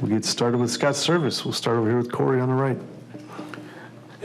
We'll get started with Scott Servais. We'll start over here with Corey on the right.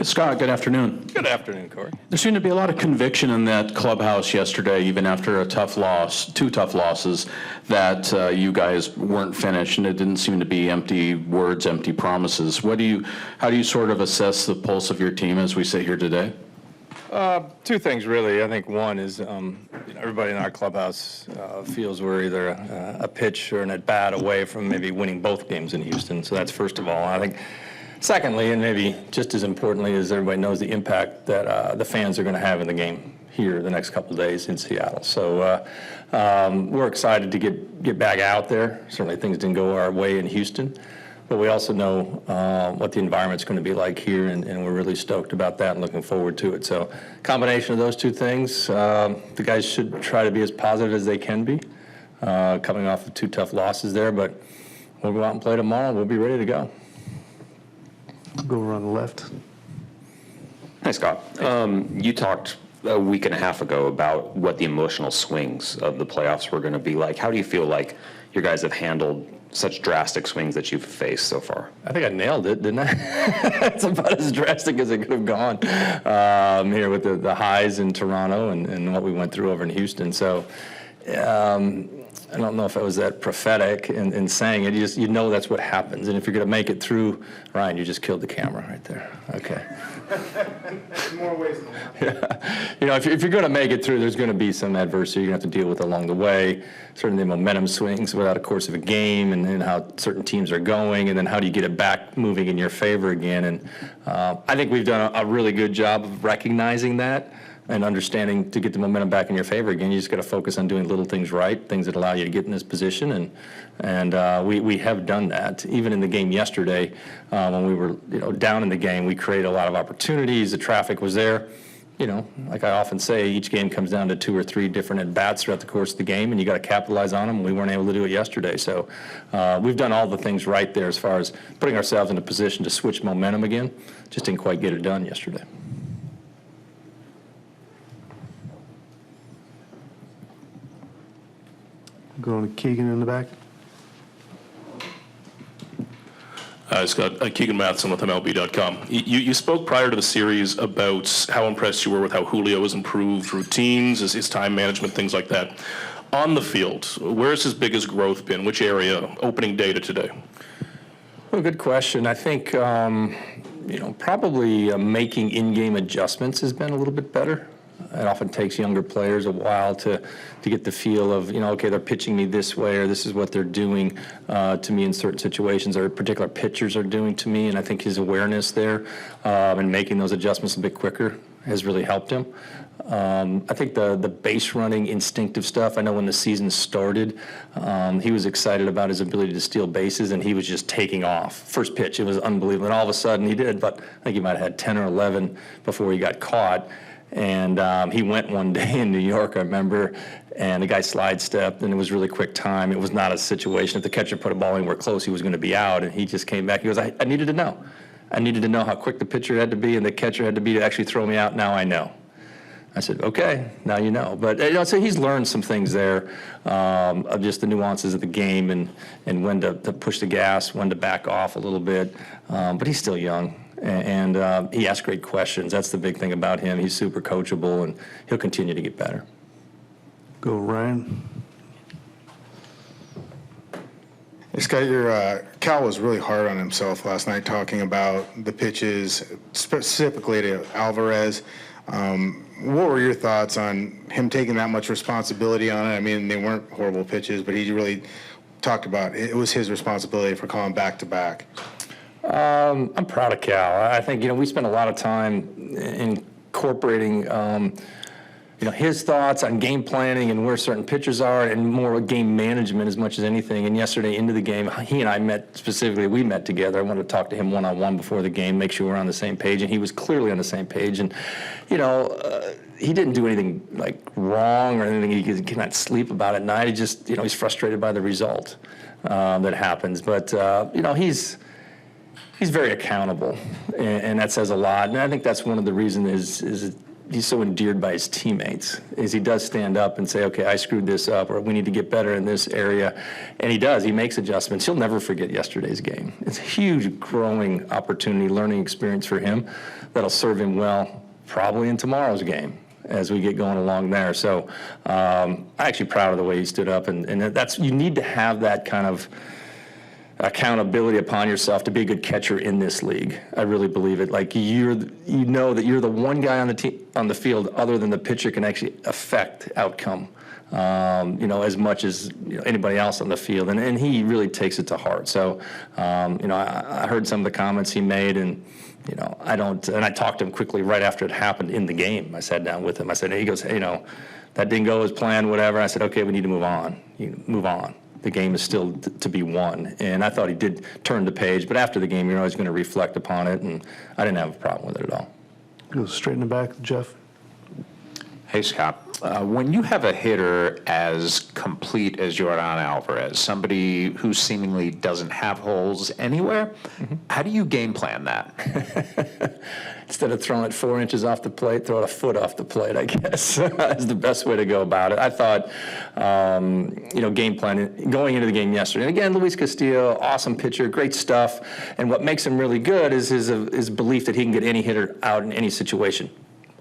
Scott, good afternoon. Good afternoon, Corey. There seemed to be a lot of conviction in that clubhouse yesterday, even after a tough loss, two tough losses, that you guys weren't finished, and it didn't seem to be empty words, empty promises. How do you sort of assess the pulse of your team as we sit here today? Two things, really. I think one is everybody in our clubhouse feels we're either a pitch or an at-bat away from maybe winning both games in Houston. So that's first of all. I think secondly, and maybe just as importantly, is everybody knows the impact that the fans are going to have in the game here the next couple of days in Seattle. So we're excited to get back out there. Certainly things didn't go our way in Houston. But we also know what the environment's going to be like here, and we're really stoked about that and looking forward to it. So combination of those two things, the guys should try to be as positive as they can be, coming off of two tough losses there. But we'll go out and play tomorrow. We'll be ready to go. Go around the left. Hi, Scott. You talked a week and a half ago about what the emotional swings of the playoffs were going to be like. How do you feel like your guys have handled such drastic swings that you've faced so far? I think I nailed it, didn't I? It's about as drastic as it could have gone here with the highs in Toronto and what we went through over in Houston. So I don't know if I was that prophetic in saying it. You know that's what happens. And if you're going to make it through, Ryan, you just killed the camera right there. Okay. More ways than one. Yeah. You know, if you're going to make it through, there's going to be some adversity you're going to have to deal with along the way. Certainly momentum swings without a course of a game, and then how certain teams are going, and then how do you get it back moving in your favor again. And I think we've done a really good job of recognizing that and understanding to get the momentum back in your favor again. You just got to focus on doing little things right, things that allow you to get in this position, and we have done that. Even in the game yesterday, when we were down in the game, we created a lot of opportunities. The traffic was there. Like I often say, each game comes down to 2 or 3 different at-bats throughout the course of the game, and you got to capitalize on them. We weren't able to do it yesterday, so we've done all the things right there as far as putting ourselves in a position to switch momentum again. Just didn't quite get it done yesterday. Going to Keegan in the back. Scott, Keegan Matheson with MLB.com. You spoke prior to the series about how impressed you were with how Julio has improved routines, his time management, things like that. On the field, where's his biggest growth been? Which area, opening day to today? Well, good question. I think, probably making in-game adjustments has been a little bit better. It often takes younger players a while to get the feel of, okay, they're pitching me this way, or this is what they're doing to me in certain situations, or particular pitchers are doing to me. And I think his awareness there and making those adjustments a bit quicker has really helped him. I think the base running instinctive stuff, I know when the season started, he was excited about his ability to steal bases, and he was just taking off. First pitch, it was unbelievable. And all of a sudden he did, but I think he might have had 10 or 11 before he got caught. And he went one day in New York, I remember, and the guy slide stepped, and it was really quick time. It was not a situation. If the catcher put a ball anywhere close, he was going to be out, and he just came back. He goes, I needed to know. I needed to know how quick the pitcher had to be and the catcher had to be to actually throw me out. Now I know. I said, okay, now you know. But so he's learned some things there of just the nuances of the game and when to push the gas, when to back off a little bit. But he's still young. And he asks great questions. That's the big thing about him. He's super coachable, and he'll continue to get better. Go Ryan. Scott, Cal was really hard on himself last night talking about the pitches, specifically to Alvarez. What were your thoughts on him taking that much responsibility on it? I mean, they weren't horrible pitches, but he really talked about it was his responsibility for calling back-to-back. I'm proud of Cal. I think, we spent a lot of time incorporating, his thoughts on game planning and where certain pitchers are, and more game management as much as anything. And yesterday into the game, he and I met specifically. We met together. I wanted to talk to him one-on-one before the game, make sure we're on the same page, and he was clearly on the same page. And, he didn't do anything like wrong or anything he cannot sleep about at night. He just, he's frustrated by the result that happens. But, he's very accountable, and that says a lot. And I think that's one of the reasons is he's so endeared by his teammates, is he does stand up and say, okay, I screwed this up, or we need to get better in this area. And he does. He makes adjustments. He'll never forget yesterday's game. It's a huge growing opportunity, learning experience for him that'll serve him well probably in tomorrow's game as we get going along there. So I'm actually proud of the way he stood up. And that's, you need to have that kind of accountability upon yourself to be a good catcher in this league. I really believe it. Like you know that you're the one guy on the field other than the pitcher can actually affect outcome, as much as anybody else on the field. And he really takes it to heart. So, I heard some of the comments he made, and I talked to him quickly right after it happened in the game. I sat down with him. I said, he goes, hey, that didn't go as planned, whatever. I said, okay, we need to move on. Move on. The game is still to be won. And I thought he did turn the page, but after the game, you're always going to reflect upon it, and I didn't have a problem with it at all. Go straight in the back, Jeff. Hey, Scott. When you have a hitter as complete as Jordan Alvarez, somebody who seemingly doesn't have holes anywhere, how do you game plan that? Instead of throwing it 4 inches off the plate, throw it a foot off the plate, I guess, is the best way to go about it. I thought, game planning, going into the game yesterday. And again, Luis Castillo, awesome pitcher, great stuff. And what makes him really good is his belief that he can get any hitter out in any situation.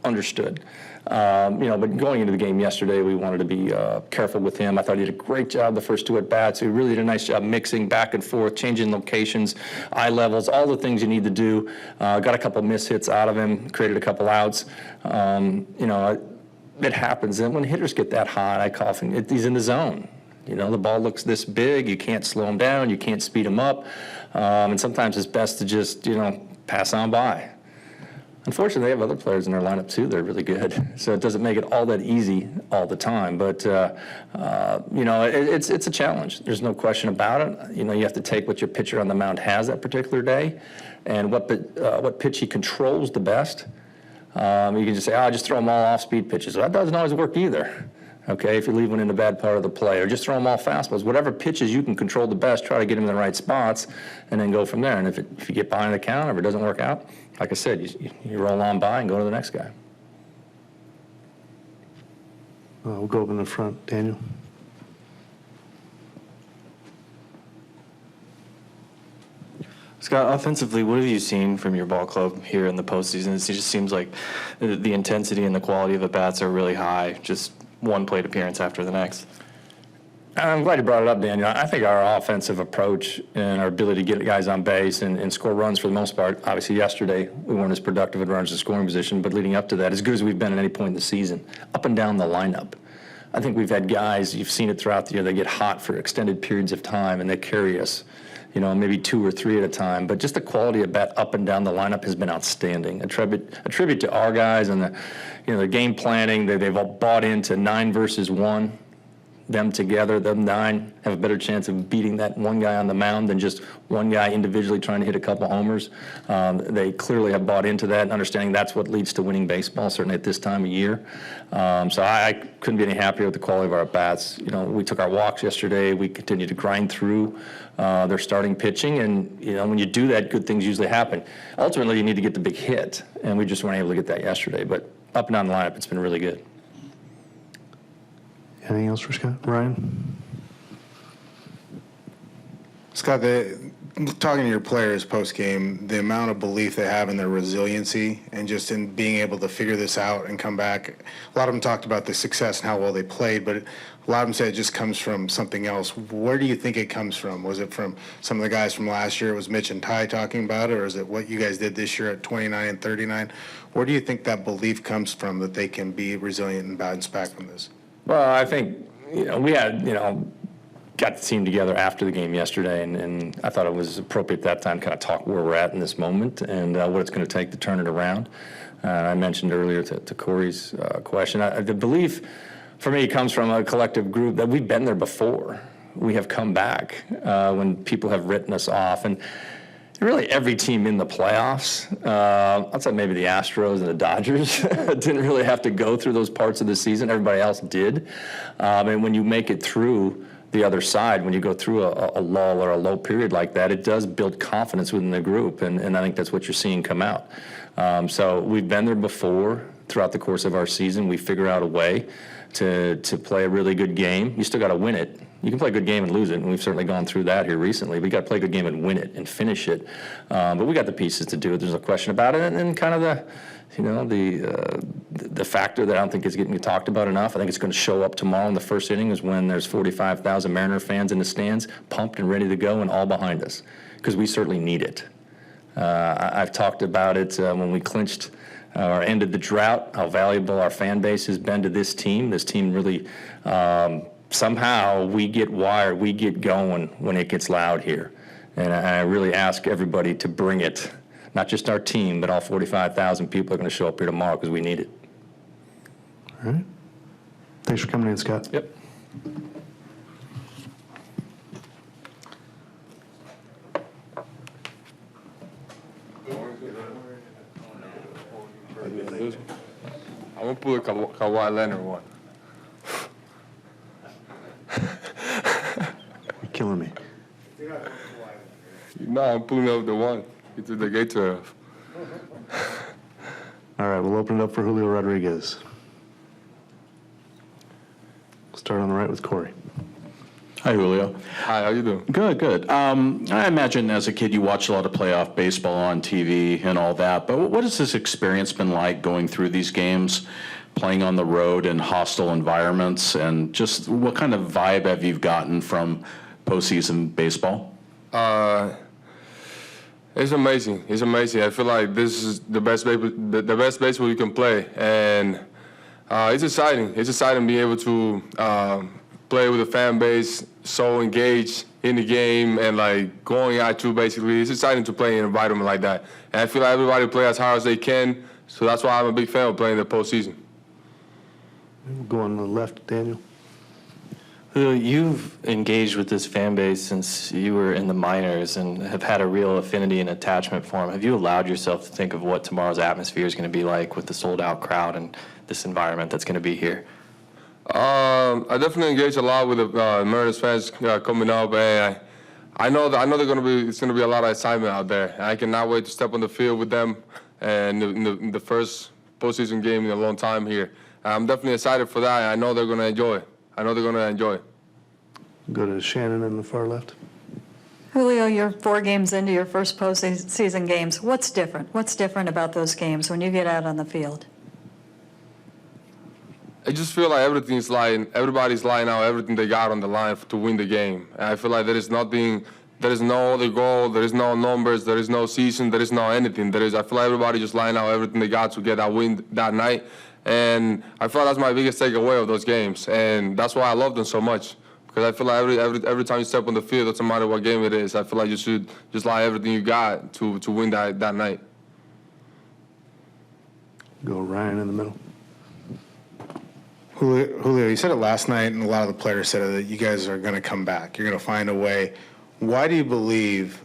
Understood. But going into the game yesterday, we wanted to be careful with him. I thought he did a great job the first 2 at-bats. He really did a nice job mixing back and forth, changing locations, eye levels, all the things you need to do. Got a couple miss hits out of him, created a couple outs. It happens. And when hitters get that hot, I cough, and he's in the zone. The ball looks this big. You can't slow him down. You can't speed him up. And sometimes it's best to just, pass on by. Unfortunately, they have other players in their lineup, too. They're really good. So it doesn't make it all that easy all the time. But, it's a challenge. There's no question about it. You have to take what your pitcher on the mound has that particular day and what pitch he controls the best. You can just say, just throw them all off-speed pitches. Well, that doesn't always work either. Okay, if you leave one in the bad part of the play, or just throw them all fastballs. Whatever pitches you can control the best, try to get them in the right spots, and then go from there. And if you get behind the count, or if it doesn't work out, like I said, you roll on by and go to the next guy. We'll go up in the front. Daniel. Scott, offensively, what have you seen from your ball club here in the postseason? It just seems like the intensity and the quality of the bats are really high, just one plate appearance after the next. I'm glad you brought it up, Daniel. I think our offensive approach and our ability to get guys on base and score runs for the most part, obviously yesterday we weren't as productive in runners in scoring position, but leading up to that, as good as we've been at any point in the season, up and down the lineup. I think we've had guys, you've seen it throughout the year, they get hot for extended periods of time and they carry us, maybe 2 or 3 at a time. But just the quality of bat up and down the lineup has been outstanding. A tribute to our guys and the game planning. They've all bought into 9 versus 1. Them together, them 9, have a better chance of beating that one guy on the mound than just one guy individually trying to hit a couple homers. They clearly have bought into that and understanding that's what leads to winning baseball, certainly at this time of year. So I couldn't be any happier with the quality of our bats. We took our walks yesterday. We continued to grind through their starting pitching. And, when you do that, good things usually happen. Ultimately, you need to get the big hit, and we just weren't able to get that yesterday. But up and down the lineup, it's been really good. Anything else for Scott? Ryan? Scott, talking to your players post-game, the amount of belief they have in their resiliency and just in being able to figure this out and come back. A lot of them talked about the success and how well they played, but a lot of them said it just comes from something else. Where do you think it comes from? Was it from some of the guys from last year? It was Mitch and Ty talking about it, or is it what you guys did this year at 29 and 39? Where do you think that belief comes from that they can be resilient and bounce back from this? Well, I think, we had, got the team together after the game yesterday, and I thought it was appropriate at that time to kind of talk where we're at in this moment and what it's going to take to turn it around. I mentioned earlier to Corey's question, the belief for me comes from a collective group that we've been there before. We have come back when people have written us off. And really every team in the playoffs, outside maybe the Astros and the Dodgers, didn't really have to go through those parts of the season. Everybody else did. And when you make it through the other side, when you go through a lull or a low period like that, it does build confidence within the group. And I think that's what you're seeing come out. So we've been there before. throughout the course of our season, we figure out a way to play a really good game. You still got to win it. You can play a good game and lose it, and we've certainly gone through that here recently. We got to play a good game and win it and finish it. But we got the pieces to do it. There's no question about it. And then kind of the factor that I don't think is getting talked about enough. I think it's going to show up tomorrow in the first inning is when there's 45,000 Mariner fans in the stands, pumped and ready to go, and all behind us, because we certainly need it. I've talked about it when we clinched or ended the drought, how valuable our fan base has been to this team. This team really, somehow we get wired, we get going when it gets loud here. And I really ask everybody to bring it, not just our team, but all 45,000 people are going to show up here tomorrow because we need it. All right. Thanks for coming in, Scott. Yep. I'm gonna pull a Kawhi Leonard one. You're killing me. No, I'm pulling up the one. It's the Gator. All right, we'll open it up for Julio Rodriguez. We'll start on the right with Corey. Hi, Julio. Hi, how you doing? Good, good. I imagine as a kid you watched a lot of playoff baseball on TV and all that, but what has this experience been like going through these games, playing on the road in hostile environments, and just what kind of vibe have you gotten from postseason baseball? It's amazing. It's amazing. I feel like this is the best baseball you can play, and it's exciting. It's exciting being able to play with a fan base so engaged in the game and like going at you basically. It's exciting to play in an environment like that. And I feel like everybody play as hard as they can, so that's why I'm a big fan of playing the postseason. We'll go on the left, Daniel. Julio, you've engaged with this fan base since you were in the minors and have had a real affinity and attachment for them. Have you allowed yourself to think of what tomorrow's atmosphere is going to be like with the sold-out crowd and this environment that's going to be here? I definitely engage a lot with the Mariners fans coming up, and I know it's gonna be a lot of excitement out there. I cannot wait to step on the field with them and in the first postseason game in a long time here. I'm definitely excited for that. I know they're gonna enjoy it. Go to Shannon in the far left. Julio, you're 4 games into your first postseason games. What's different? What's different about those games when you get out on the field? I just feel like everybody's lying out everything they got on the line to win the game. And I feel like there is no other goal, there is no numbers, there is no season, there is no anything. I feel like everybody just lying out everything they got to get that win that night. And I feel like that's my biggest takeaway of those games. And that's why I love them so much. Because I feel like every time you step on the field, doesn't matter what game it is, I feel like you should just lie everything you got to win that night. Go Ryan in the middle. Julio, you said it last night, and a lot of the players said it, that you guys are going to come back. You're going to find a way. Why do you believe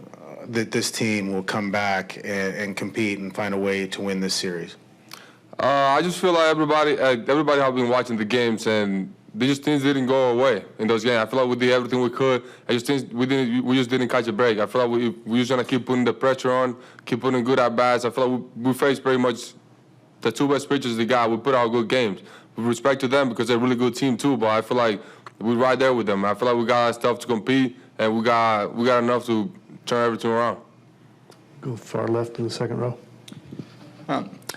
that this team will come back and compete and find a way to win this series? I just feel like everybody has been watching the games, and things didn't go away in those games. I feel like we did everything we could. I just think we just didn't catch a break. I feel like we just gonna keep putting the pressure on, keep putting good at bats. I feel like we faced pretty much the 2 best pitchers they got. We put out good games. With respect to them because they're a really good team too. But I feel like we're right there with them. I feel like we got stuff to compete, and we got enough to turn everything around. Go far left in the second row.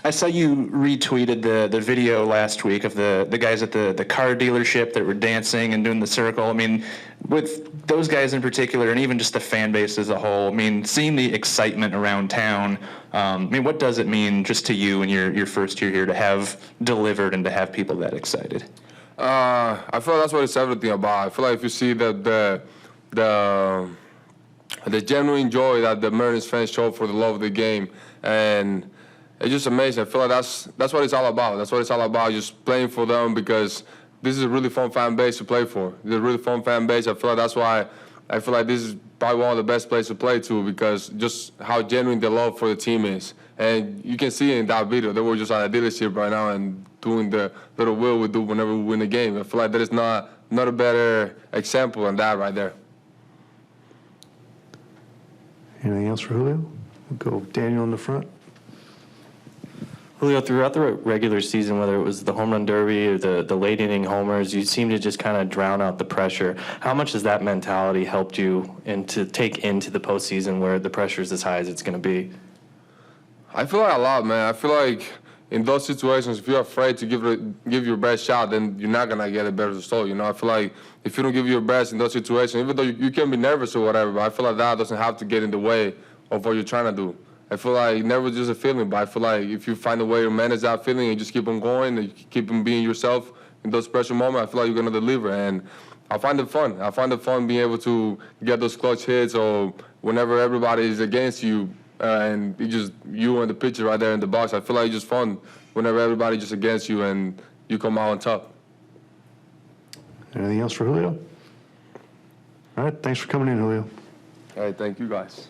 I saw you retweeted the video last week of the guys at the car dealership that were dancing and doing the circle. I mean, with those guys in particular, and even just the fan base as a whole, I mean, seeing the excitement around town, I mean, what does it mean just to you in your first year here to have delivered and to have people that excited? I feel like that's what it's everything about. I feel like if you see the genuine joy that the Mariners fans show for the love of the game, and it's just amazing. I feel like that's what it's all about. That's what it's all about, just playing for them, because this is a really fun fan base to play for. It's a really fun fan base. I feel like that's why I feel like this is probably one of the best places to play to, because just how genuine the love for the team is. And you can see it in that video. They were just at a dealership right now and doing the little wheel we do whenever we win a game. I feel like there is not a better example than that right there. Anything else for Julio? We'll go Daniel in the front. Julio, throughout the regular season, whether it was the home run derby or the late inning homers, you seem to just kind of drown out the pressure. How much has that mentality helped you to take into the postseason where the pressure is as high as it's going to be? I feel like a lot, man. I feel like in those situations, if you're afraid to give your best shot, then you're not gonna get a better result. You know, I feel like if you don't give your best in those situations, even though you can be nervous or whatever, but I feel like that doesn't have to get in the way of what you're trying to do. I feel like never just a feeling, but I feel like if you find a way to manage that feeling and just keep on going and keep on being yourself in those pressure moments, I feel like you're gonna deliver. And I find it fun. I find it fun being able to get those clutch hits or whenever everybody is against you. And it's just you and the pitcher right there in the box. I feel like it's just fun whenever everybody just against you and you come out on top. Anything else for Julio? All right, thanks for coming in, Julio. All right, thank you guys.